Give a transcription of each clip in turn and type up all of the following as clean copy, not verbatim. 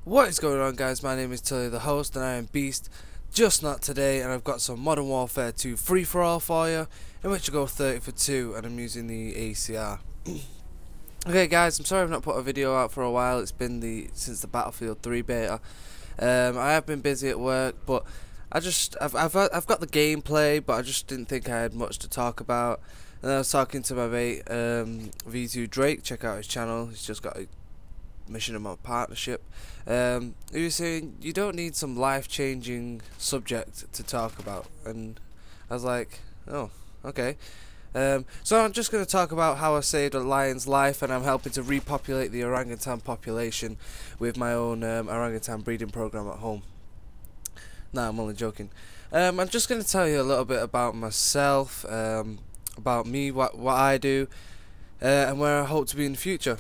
What is going on, guys? My name is TULLYtheHOST and I am Beast, just not today, and I've got some Modern Warfare 2 free-for-all for you, in which I go 30 for 2 and I'm using the ACR. Okay guys, I'm sorry I've not put a video out for a while. It's been since the Battlefield 3 beta. I have been busy at work, but I've got the gameplay, but I just didn't think I had much to talk about. And I was talking to my mate V2 Drake. Check out his channel. He's just got a mission about partnership. He was saying you don't need some life-changing subject to talk about, and I was like, oh, okay. So I'm just going to talk about how I saved a lion's life, and I'm helping to repopulate the orangutan population with my own orangutan breeding program at home. Nah, I'm only joking. I'm just going to tell you a little bit about myself, about me, what I do, and where I hope to be in the future.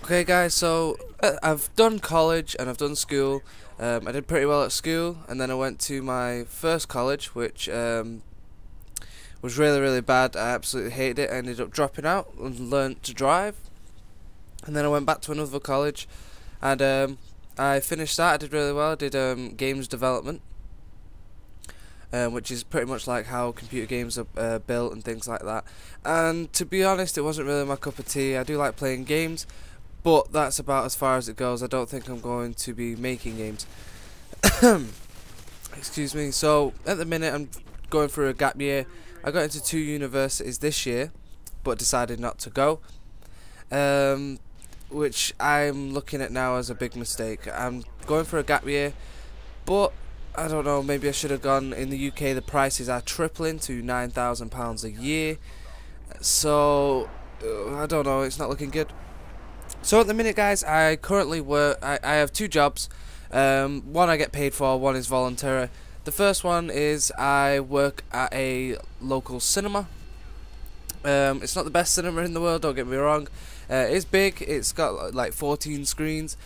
Okay guys, so I've done college and I've done school. I did pretty well at school, and then I went to my first college, which was really bad. I absolutely hated it. I ended up dropping out and learned to drive, and then I went back to another college, and I finished that. I did really well. I did games development, which is pretty much like how computer games are built and things like that. And to be honest, it wasn't really my cup of tea. I do like playing games, but that's about as far as it goes. I don't think I'm going to be making games. Excuse me. So at the minute I'm going through a gap year. I got into 2 universities this year, but decided not to go, which I'm looking at now as a big mistake. I'm going for a gap year, but I don't know, maybe I should have gone. In the UK the prices are tripling to £9,000 a year, so I don't know, it's not looking good. So at the minute guys, I currently work, I have 2 jobs. One I get paid for, one is voluntary. The first one is I work at a local cinema. It's not the best cinema in the world, don't get me wrong. It's big, it's got like 14 screens.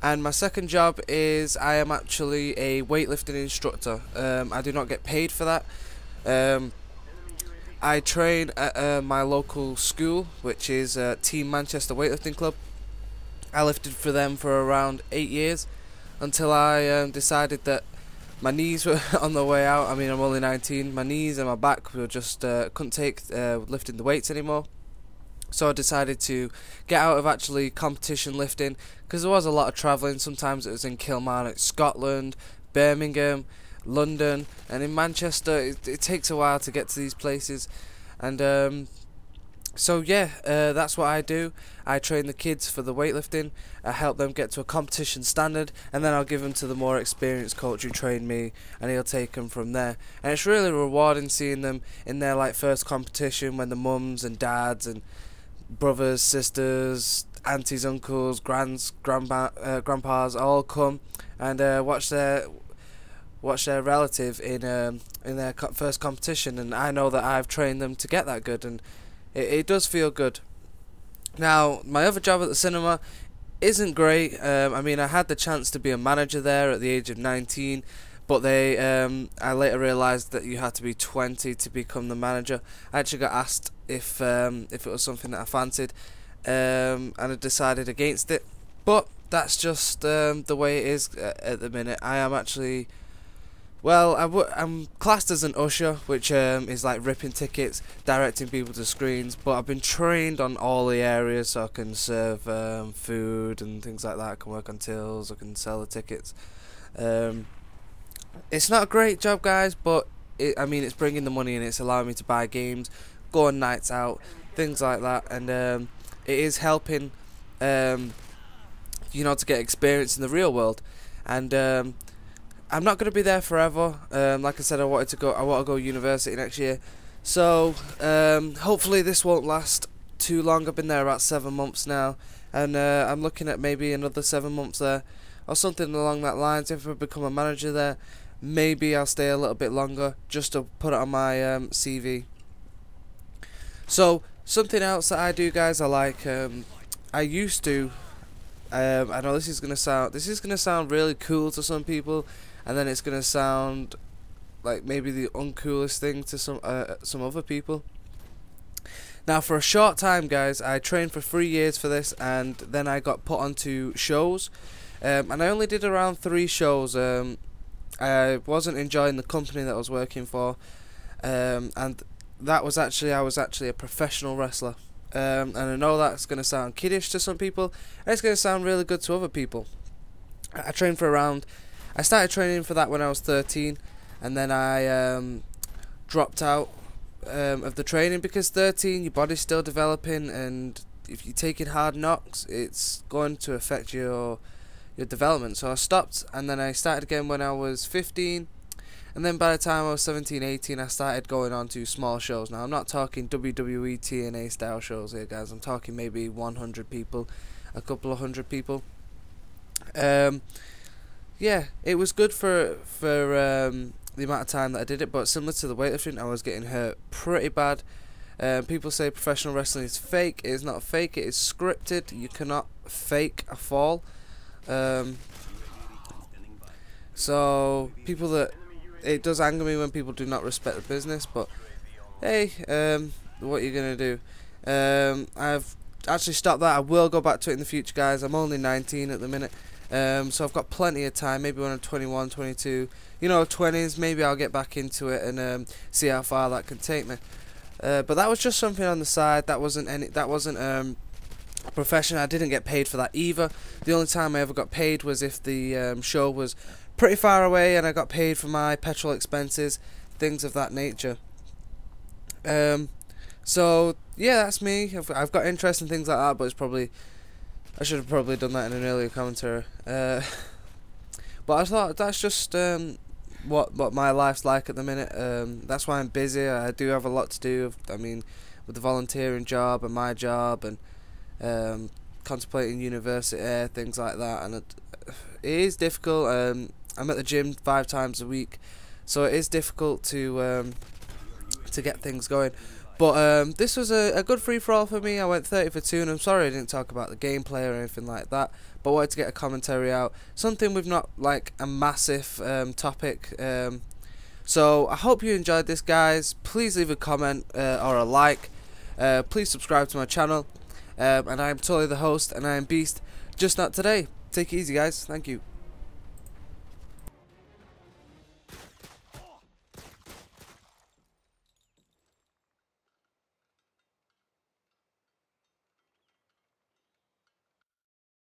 And my second job is I am actually a weightlifting instructor. I do not get paid for that. I train at my local school, which is Team Manchester Weightlifting Club. I lifted for them for around 8 years, until I decided that my knees were on the way out. I mean, I'm only 19. My knees and my back were just couldn't take lifting the weights anymore. So I decided to get out of actually competition lifting, because there was a lot of travelling. Sometimes it was in Kilmarnock, Scotland, Birmingham, London, and in Manchester it takes a while to get to these places. And so yeah, that's what I do. I train the kids for the weightlifting. I help them get to a competition standard, and then I'll give them to the more experienced coach who trained me, and he'll take them from there. And it's really rewarding seeing them in their like first competition, when the mums and dads and brothers, sisters, aunties, uncles, grandpas all come and watch their relative in their first competition, and I know that I've trained them to get that good, and it does feel good. Now, my other job at the cinema isn't great. I mean, I had the chance to be a manager there at the age of 19, but I later realised that you had to be 20 to become the manager. I actually got asked if it was something that I fancied, and I decided against it. But that's just the way it is at the minute. I am actually, well, I'm classed as an usher, which is like ripping tickets, directing people to screens, but I've been trained on all the areas, so I can serve food and things like that. I can work on tills, I can sell the tickets. It's not a great job, guys, but I mean, it's bringing the money and it's allowing me to buy games, go on nights out, things like that, and it is helping, you know, to get experience in the real world. And I'm not going to be there forever. Like I said, I want to go university next year. So hopefully this won't last too long. I've been there about 7 months now, and I'm looking at maybe another 7 months there, or something along that lines. If I become a manager there, maybe I'll stay a little bit longer just to put it on my CV. So something else that I do, guys, I used to. I know this is gonna sound really cool to some people, and then it's gonna sound like maybe the uncoolest thing to some other people. Now, for a short time, guys, I trained for 3 years for this, and then I got put onto shows. and I only did around 3 shows. I wasn't enjoying the company that I was working for, and that was actually I was actually a professional wrestler. And I know that's going to sound kiddish to some people, and it's going to sound really good to other people. I trained for I started training for that when I was 13, and then I dropped out of the training because 13, your body's still developing, and if you're taking hard knocks, it's going to affect your development. So I stopped, and then I started again when I was 15. And then by the time I was 17, 18, I started going on to small shows. Now, I'm not talking WWE, TNA style shows here, guys. I'm talking maybe 100 people, a couple of hundred people. Yeah, it was good for the amount of time that I did it, but similar to the weightlifting, I was getting hurt pretty bad. People say professional wrestling is fake. It is not fake. It is scripted. You cannot fake a fall. So people that it does anger me when people do not respect the business, but hey, what are you gonna do? I've actually stopped that. I will go back to it in the future, guys. I'm only 19 at the minute, so I've got plenty of time. Maybe when I'm 21, 22, 20s, maybe I'll get back into it and see how far that can take me. But that was just something on the side. That wasn't a profession. I didn't get paid for that either. The only time I ever got paid was if the show was pretty far away and I got paid for my petrol expenses, things of that nature. So yeah, that's me. I've got interest in things like that, but I should have probably done that in an earlier commentary. But I thought that's just what my life's like at the minute. That's why I'm busy. I do have a lot to do. I mean, with the volunteering job and my job and contemplating university, things like that, and it is difficult. I'm at the gym 5 times a week, so it is difficult to get things going. But this was a good free-for-all for me. I went 30 for 2, and I'm sorry I didn't talk about the gameplay or anything like that, but I wanted to get a commentary out, something with not like a massive topic. So I hope you enjoyed this, guys. Please leave a comment or a like. Please subscribe to my channel. And I'm Tully the host, and I am Beast, just not today. Take it easy, guys. Thank you.